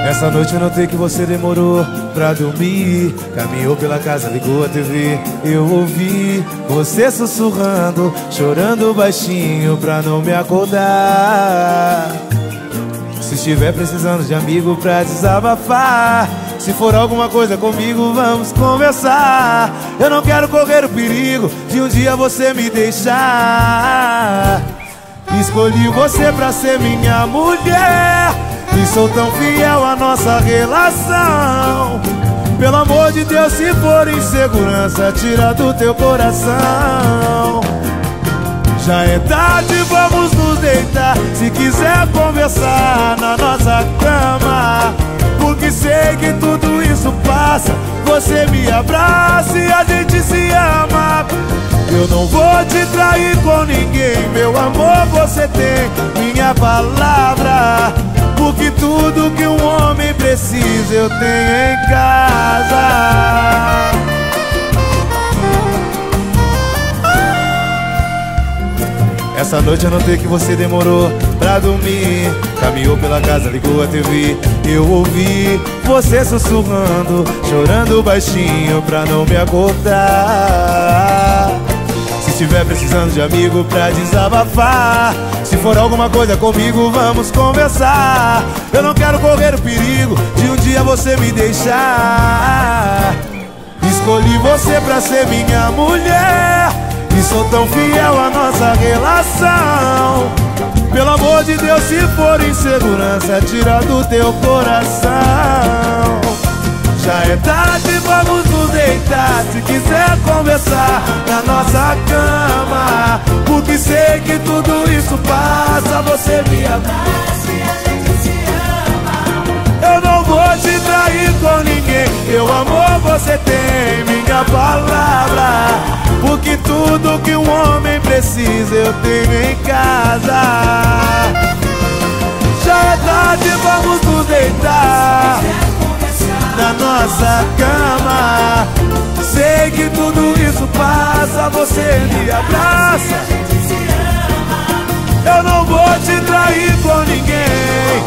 Essa noite eu notei que você demorou pra dormir. Caminhou pela casa, ligou a TV. Eu ouvi você sussurrando, chorando baixinho pra não me acordar. Se estiver precisando de amigo pra desabafar, se for alguma coisa comigo, vamos conversar. Eu não quero correr o perigo de um dia você me deixar. Escolhi você pra ser minha mulher e sou tão fiel à nossa relação. Pelo amor de Deus, se for insegurança, tira do teu coração. Já é tarde, vamos nos deitar. Se quiser conversar na nossa cama, porque sei que tudo isso passa. Você me abraça e a gente se ama. Eu não vou te trair com ninguém, meu amor, você tem minha palavra. Porque tudo que um homem precisa eu tenho em casa. Essa noite eu notei que você demorou pra dormir. Caminhou pela casa, ligou a TV. Eu ouvi você sussurrando, chorando baixinho pra não me acordar. Se estiver precisando de amigo pra desabafar, se for alguma coisa comigo, vamos conversar. Eu não quero correr o perigo de um dia você me deixar. Escolhi você pra ser minha mulher e sou tão fiel à nossa relação. Pelo amor de Deus, se for insegurança, tira do teu coração. Já é tarde, vamos nos deitar. Se quiser conversar na nossa cama, porque sei que tudo isso passa. Você me abraça e a gente se ama. Eu não vou te trair com ninguém, meu amor, você tem minha palavra. Porque tudo que um homem precisa eu tenho em casa. Já é tarde, vamos nos deitar na nossa cama. Sei que tudo isso passa. Você me abraça. Eu não vou te trair com ninguém,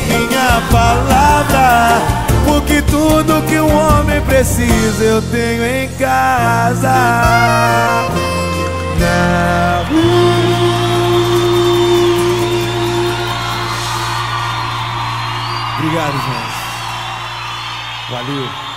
minha palavra. Porque tudo que um homem precisa eu tenho em casa. Obrigado, gente. Valeu.